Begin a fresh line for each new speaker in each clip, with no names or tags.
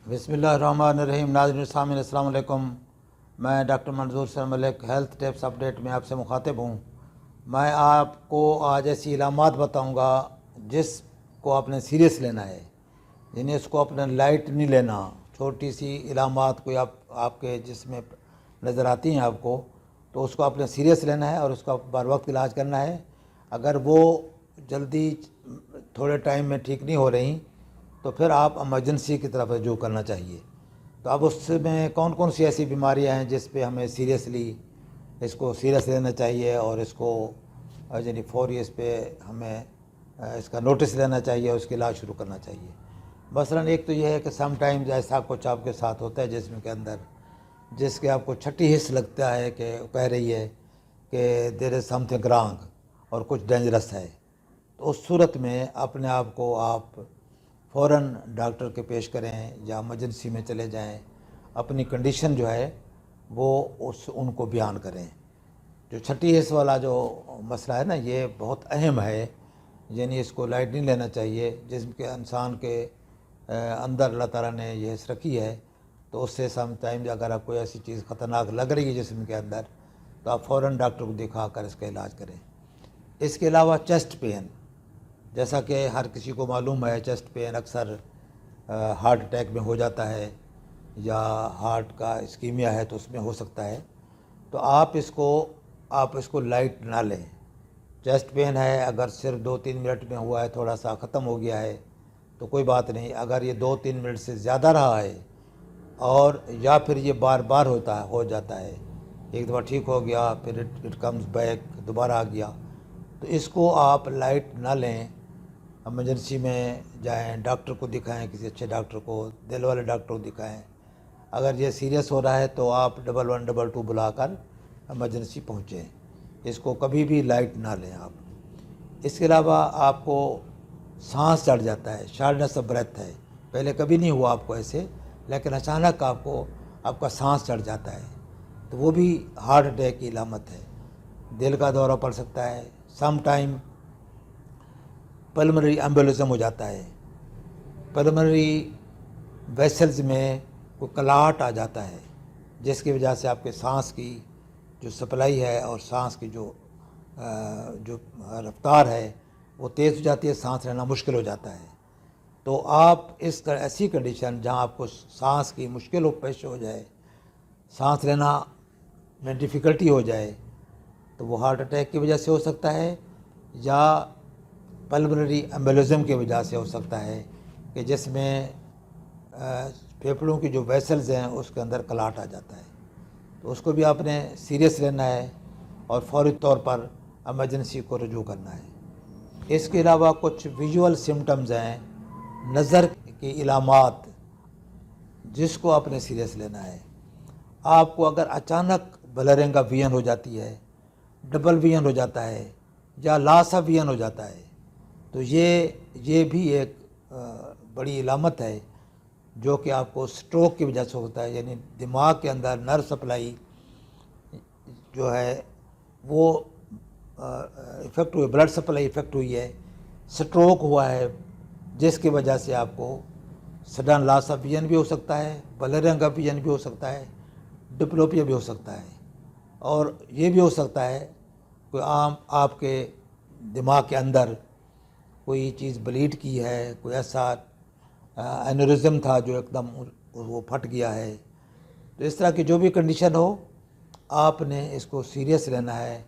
बिस्मिल्लाहिर्रहमानिर्रहीम। नाज़रीन सामीन अस्सलाम वालेकुम। मैं डॉक्टर मंजूर sir Malik health tips update में आपसे मुखातिब हूँ। मैं आपको आज ऐसी इलामात बताऊँगा जिसको आपने सीरियस लेना है, यानी इसको अपने लाइट नहीं लेना। छोटी सी इलामात कोई आपके जिसमें नज़र आती हैं आपको, तो उसको आपने सीरियस लेना है और उसका बर वक्त इलाज करना है। अगर वो जल्दी थोड़े टाइम में ठीक नहीं हो रही तो फिर आप एमरजेंसी की तरफ रजू करना चाहिए। तो अब उसमें कौन कौन सी ऐसी बीमारियां हैं जिस पे हमें इसको सीरियस लेना चाहिए और इसको यानी फौरी इस पे हमें इसका नोटिस लेना चाहिए और उसका इलाज शुरू करना चाहिए। मसलन एक तो यह है कि समटाइम्स ऐसा कुछ आपके साथ होता है जिस्म के अंदर जिसके आपको छठी हिस्स लगता है कि कह रही है कि देयर इज़ समथिंग रॉन्ग और कुछ डेंजरस है। तो उस सूरत में अपने आप को आप फ़ौरन डॉक्टर के पेश करें या एमरजेंसी में चले जाएं। अपनी कंडीशन जो है वो उनको बयान करें। जो छठी हिस्स वाला जो मसला है ना, ये बहुत अहम है, यानी इसको लाइट नहीं लेना चाहिए। जिस्म के इंसान के अंदर अल्लाह ताला ने ये हिस्स रखी है, तो उससे समटाइम्स अगर आप कोई ऐसी चीज़ ख़तरनाक लग रही है जिस्म के अंदर, तो आप फ़ौरन डॉक्टर को दिखा कर इसका इलाज करें। इसके अलावा चेस्ट पेन, जैसा कि हर किसी को मालूम है, चेस्ट पेन अक्सर हार्ट अटैक में हो जाता है या हार्ट का इस्कीमिया है तो उसमें हो सकता है। तो आप इसको लाइट ना लें। चेस्ट पेन है, अगर सिर्फ 2-3 मिनट में हुआ है, थोड़ा सा ख़त्म हो गया है तो कोई बात नहीं। अगर ये 2-3 मिनट से ज़्यादा रहा है और या फिर ये बार बार हो जाता है, एक दफ़ा ठीक हो गया फिर इट कम्स बैक, दोबारा आ गया, तो इसको आप लाइट ना लें। एमरजेंसी में जाएं, डॉक्टर को दिखाएं, किसी अच्छे डॉक्टर को, दिल वाले डॉक्टर को दिखाएं। अगर ये सीरियस हो रहा है तो आप 1122 बुलाकर एमरजेंसी पहुँचें। इसको कभी भी लाइट ना लें आप। इसके अलावा आपको सांस चढ़ जाता है, शॉर्टनेस ऑफ ब्रेथ है, पहले कभी नहीं हुआ आपको ऐसे, लेकिन अचानक आपका सांस चढ़ जाता है, तो वो भी हार्ट अटैक की इलामत है। दिल का दौरा पड़ सकता है, सम टाइम पल्मोनरी एम्बोलिज्म हो जाता है, पल्मोनरी वेसल्स में कोई कलाहट आ जाता है, जिसकी वजह से आपके सांस की जो सप्लाई है और सांस की जो रफ्तार है वो तेज़ हो जाती है, सांस लेना मुश्किल हो जाता है। तो आप ऐसी कंडीशन जहां आपको सांस की मुश्किल पेश हो जाए, सांस लेना में डिफ़िकल्टी हो जाए, तो वो हार्ट अटैक की वजह से हो सकता है या पल्मोनरी एम्बोलिज्म की वजह से हो सकता है कि जिसमें फेफड़ों की जो वेसल्स हैं उसके अंदर कलाट आ जाता है। तो उसको भी आपने सीरियस लेना है और फौरी तौर पर एमरजेंसी को रजू करना है। इसके अलावा कुछ विजुअल सिम्टम्स हैं, नज़र की इलामात, जिसको आपने सीरियस लेना है। आपको अगर अचानक ब्लरिंग ऑफ विजन हो जाती है, डबल विजन हो जाता है या लॉस ऑफ विजन हो जाता है, तो ये भी एक बड़ी इलामत है जो कि आपको स्ट्रोक की वजह से होता है। यानी दिमाग के अंदर नर्व सप्लाई जो है वो इफ़ेक्ट हुई, ब्लड सप्लाई इफ़ेक्ट हुई है, स्ट्रोक हुआ है, जिसकी वजह से आपको सडन लॉस ऑफ विजन भी हो सकता है, ब्लरिंग ऑफ विजन भी हो सकता है, डिप्लोपिया भी हो सकता है, और ये भी हो सकता है कोई आपके दिमाग के अंदर कोई चीज़ ब्लीड की है, कोई ऐसा एनेरिज्म था जो एकदम वो फट गया है। तो इस तरह की जो भी कंडीशन हो, आपने इसको सीरियस लेना है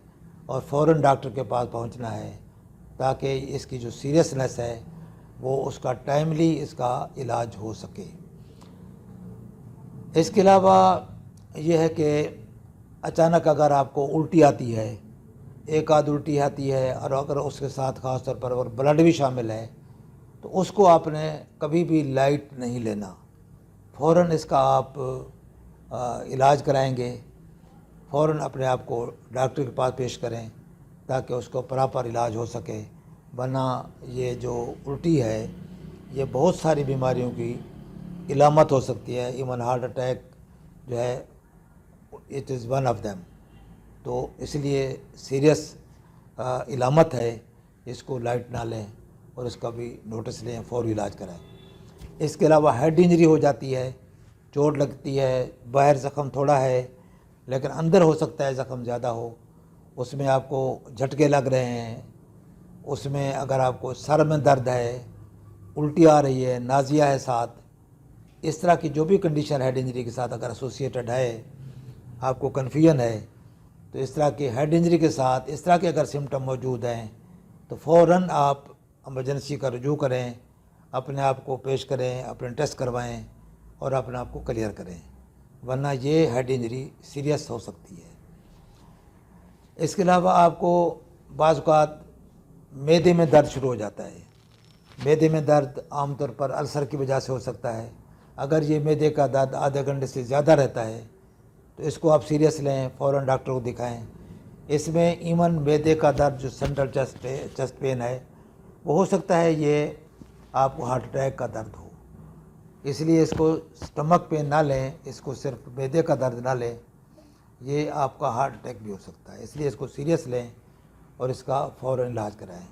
और फ़ौरन डॉक्टर के पास पहुंचना है, ताकि इसकी जो सीरियसनेस है वो उसका टाइमली इसका इलाज हो सके। इसके अलावा ये है कि अचानक अगर आपको उल्टी आती है, एक आध उल्टी आती है, और अगर उसके साथ ख़ास तौर पर अगर ब्लड भी शामिल है, तो उसको आपने कभी भी लाइट नहीं लेना। फ़ौरन इसका आप इलाज कराएंगे, फ़ौरन अपने आप को डॉक्टर के पास पेश करें ताकि उसको प्रॉपर इलाज हो सके। वरना ये जो उल्टी है ये बहुत सारी बीमारियों की इलामत हो सकती है। इवन हार्ट अटैक जो है it is one of them. तो इसलिए सीरियस इलामत है, इसको लाइट ना लें और इसका भी नोटिस लें, फौरी इलाज कराएं। اس کے علاوہ ہیڈ انجری ہو جاتی ہے، چوٹ لگتی ہے، باہر زخم تھوڑا ہے لیکن اندر ہو سکتا ہے زخم زیادہ ہو، اس میں آپ کو جھٹکے لگ رہے ہیں، اس میں اگر آپ کو سر میں درد ہے، الٹی آ رہی ہے، نازیہ ہے ساتھ، اس طرح کی جو بھی کنڈیشن ہیڈ انجری کے ساتھ اگر ایسوسیٹڈ ہے، آپ کو کنفیوژن ہے، تو اس طرح کی ہیڈ انجری کے ساتھ اس طرح کے اگر سمٹم موجود ہیں تو فوراً آپ ایمرجنسی کا رجوع کریں، اپنے آپ کو پیش کریں، اپنے ٹیسٹ کروائیں اور اپنے آپ کو کلیئر کریں، ورنہ یہ ہیڈ انجری سیریس ہو سکتی ہے۔ اس کے علاوہ آپ کو بعض اوقات معدے میں درد شروع ہو جاتا ہے۔ معدے میں درد عام طور پر السر کی وجہ سے ہو سکتا ہے۔ اگر یہ معدے کا درد آدھے گھنٹے سے زیادہ رہتا ہے تو اس کو آپ سیریس لیں، فوراً ڈاکٹر کو دکھائیں۔ اس میں ایون معدے کا درد جو سینٹرل چیسٹ پین ہے وہ ہو سکتا ہے یہ آپ کو ہارٹ اٹیک کا درد ہو، اس لیے اس کو سٹمک پین نہ لیں، اس کو صرف معدے کا درد نہ لیں، یہ آپ کا ہارٹ اٹیک بھی ہو سکتا ہے، اس لیے اس کو سیریس لیں اور اس کا فوراً علاج کرائیں۔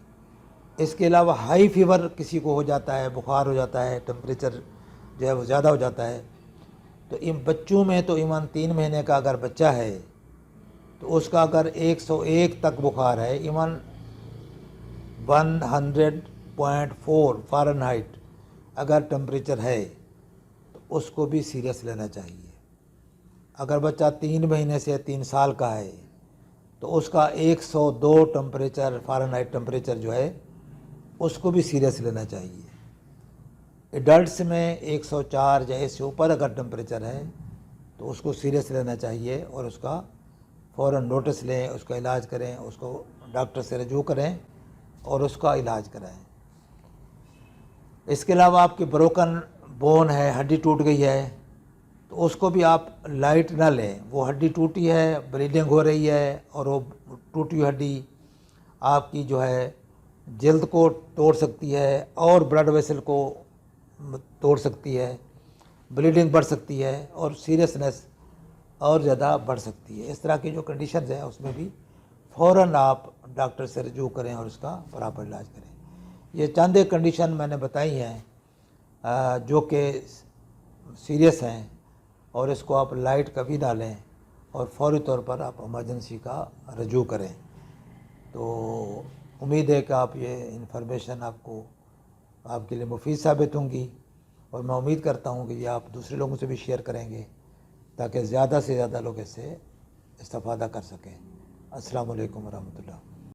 اس کے علاوہ ہائی فیور کسی کو ہو جاتا ہے، بخار ہو جاتا ہے، ٹمپریچر جو ہے وہ زیادہ ہو جاتا ہے، تو ان بچوں میں تو ایون 3 مہینے کا اگر بچہ ہے تو اس کا اگر 101 تک بخار ہے، ایون 100.4 فارنہائٹ اگر ٹمپریچر ہے تو اس کو بھی سیریس لینا چاہیے۔ اگر بچہ 3 مہینے سے 3 سال کا ہے تو اس کا 102 ٹمپریچر فارنہائٹ ٹمپریچر جو ہے اس کو بھی سیریس لینا چاہیے۔ ایڈلٹس میں 104 یا اس سے اوپر اگر ٹمپریچر ہے تو اس کو سیریس لینا چاہیے اور اس کا فوراً نوٹس لیں، اس کا علاج کریں، اس کو ڈاکٹر سے رجوع کریں اور اس کا علاج کرائیں۔ اس کے علاوہ آپ کی بروکن بون ہے، ہڈی ٹوٹ گئی ہے، تو اس کو بھی آپ لائٹ نہ لیں، وہ ہڈی ٹوٹی ہے، بلیڈنگ ہو رہی ہے اور وہ ٹوٹی ہوئی ہڈی آپ کی جو ہے جلد کو توڑ سکتی ہے اور بلڈ ویسل کو توڑ سکتی ہے، بلیڈنگ بڑھ سکتی ہے اور سیریسنس اور زیادہ بڑھ سکتی ہے۔ اس طرح کی جو کنڈیشنز ہیں اس میں بھی فوراً آپ ڈاکٹر سے رجوع کریں اور اس کا پراپر علاج کریں۔ یہ چند ایک کنڈیشن میں نے بتائی ہیں جو کہ سیریس ہیں اور اس کو آپ لائٹ کبھی نہ لیں اور فوری طور پر آپ ایمرجنسی کا رجوع کریں۔ تو امید ہے کہ آپ یہ انفارمیشن آپ کے لیے مفید ثابت ہوں گی اور میں امید کرتا ہوں کہ یہ آپ دوسرے لوگوں سے بھی شیئر کریں گے تاکہ زیادہ سے زیادہ لوگ اس سے استفادہ کر سکیں۔ السلام علیکم ورحمۃ اللہ۔